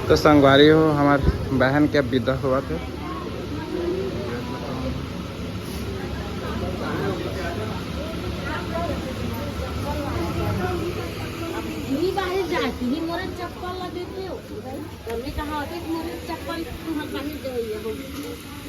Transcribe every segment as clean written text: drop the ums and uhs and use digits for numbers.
तो संगवारी हो हमारे बहन के विदा हुआ थे। जाती ही मोरे चप्पल ला देते हो कभी कहा होते मोरे चप्पल तुम्हारे पानी दे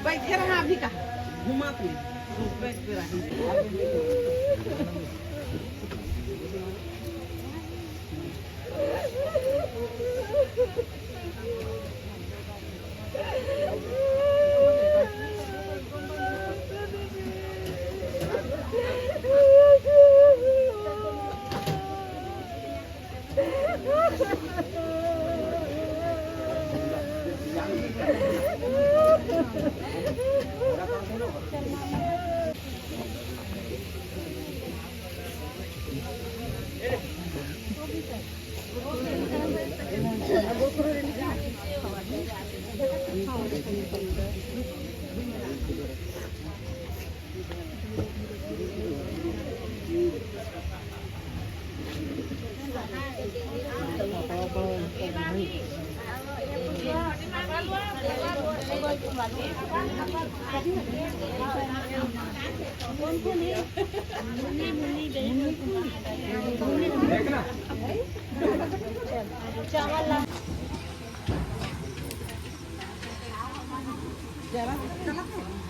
बैठे रहा अभी का घुमा तू बैठ पे रही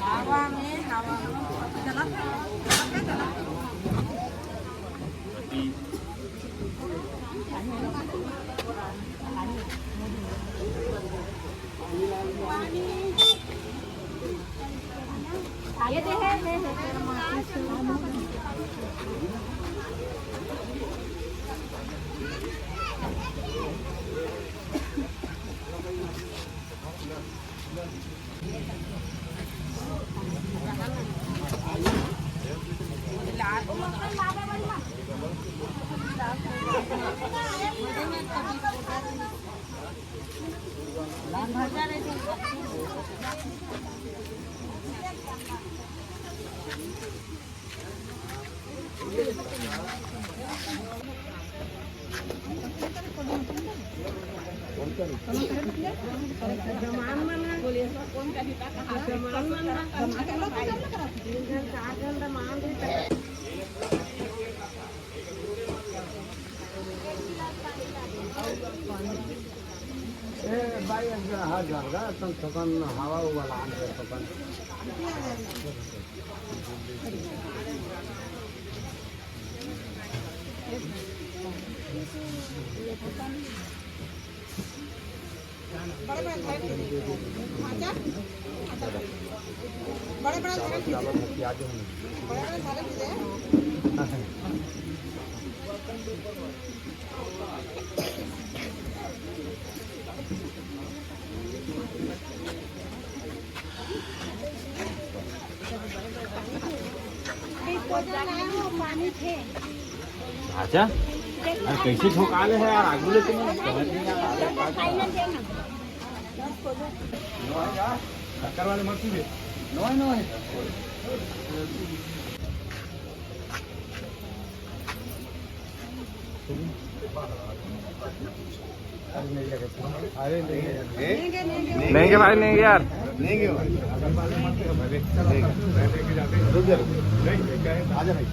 हवा में चला ये दे है हवा वाला पानी थे अच्छा कैसे ठोकाले है यार आगुले तुम्हें शक्कर वाले मत पीजिए नो है अरे लेंगे भाई लेंगे यार लेंगे आजा भाई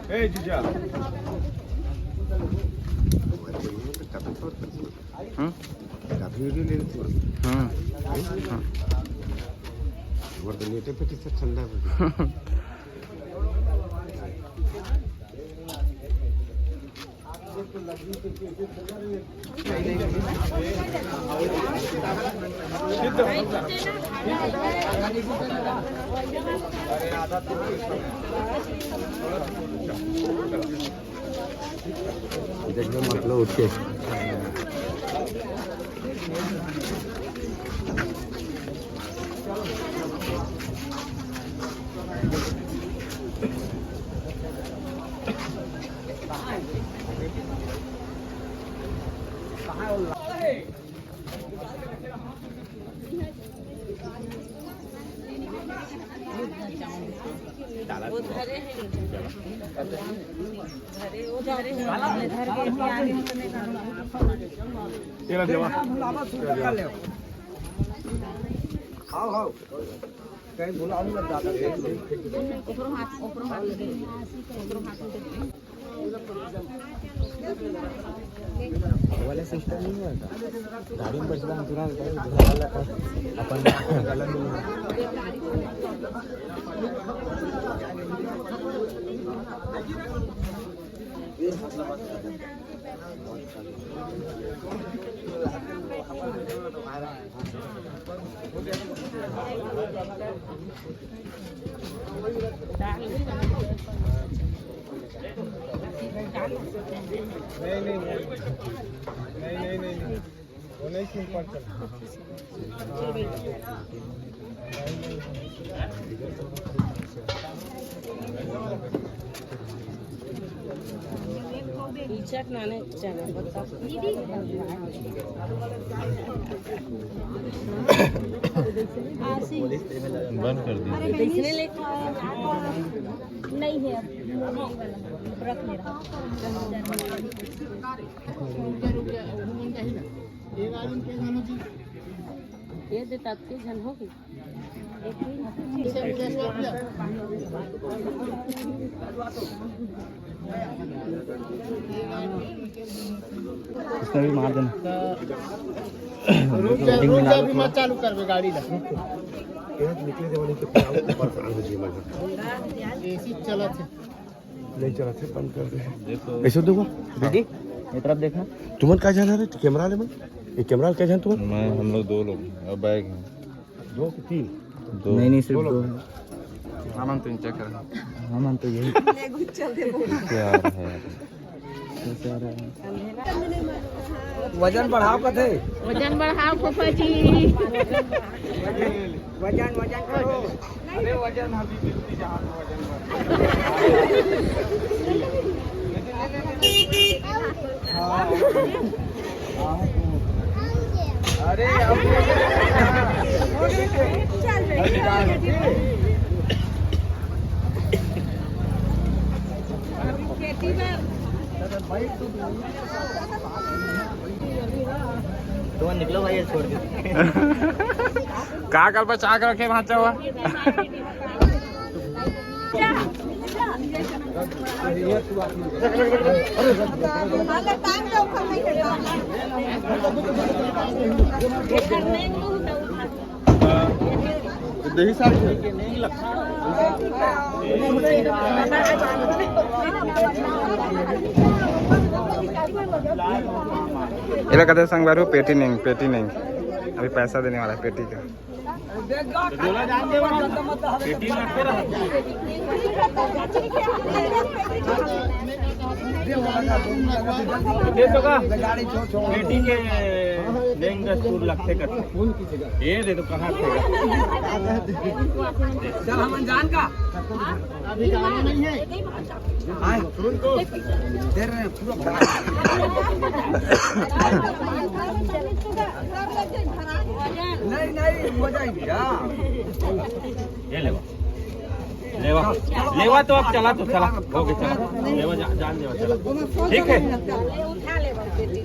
ए जीजा ठंडा देखो मतलब उठे कहीं बुला वाला सिस्टम नहीं हुआ था गाड़ी में बचला अपन नहीं वो नहीं सिंपल चल नाने चैनल बता दीदी बंद कर दी देखने लेके नहीं है रख ले रहा ये दे तब के जन होगी इसका भी मार देना भी मत चालू कर गाड़ी ला निकले थे वाले के परेशान हो जी मगर एसी चला थे नहीं चला थे बंद कर दे देखो ऐसे देखो बेटी ये तरफ देखना तुमन का जाना रे कैमरा ले मन ये कैमरा क्या जान तुमन मैं हम लोग 2 लोग और बैग है 2 कि 3 2 नहीं सिर्फ 2 हम तो चेक कर हम तो यही क्या है वजन बढ़ाओ कथे वजन बढ़ाओ फूफा जी वजन करो अरे वजन अभी बिल्कुल जहां वजन अरे तो निकलो भाई छोड़ के का कर बचा के रखे भाचा हुआ दही साड़ी नहीं लगता ये लोग कहते हैं संग बारू पेटी नहीं अभी पैसा देने वाला है पेटी का बेटी के देंगे सूर लगते करते ये दे तो कहाँ से चल हम जान का अभी जाना नहीं है दे रहे हैं पूरा नहीं हो जाएगी ये लेवा लेवा तो अब चला तो चला हो गया चला लेवा जान लेवा चला ठीक है उठा ले बेटी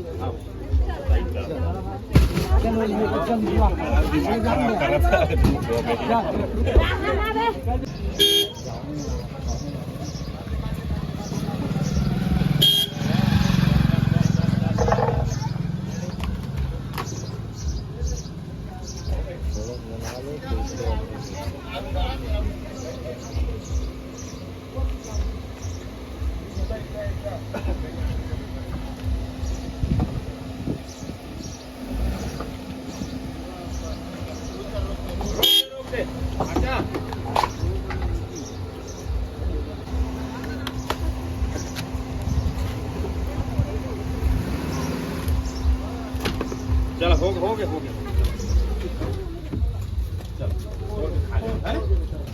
चलो हो गया चलो खा लो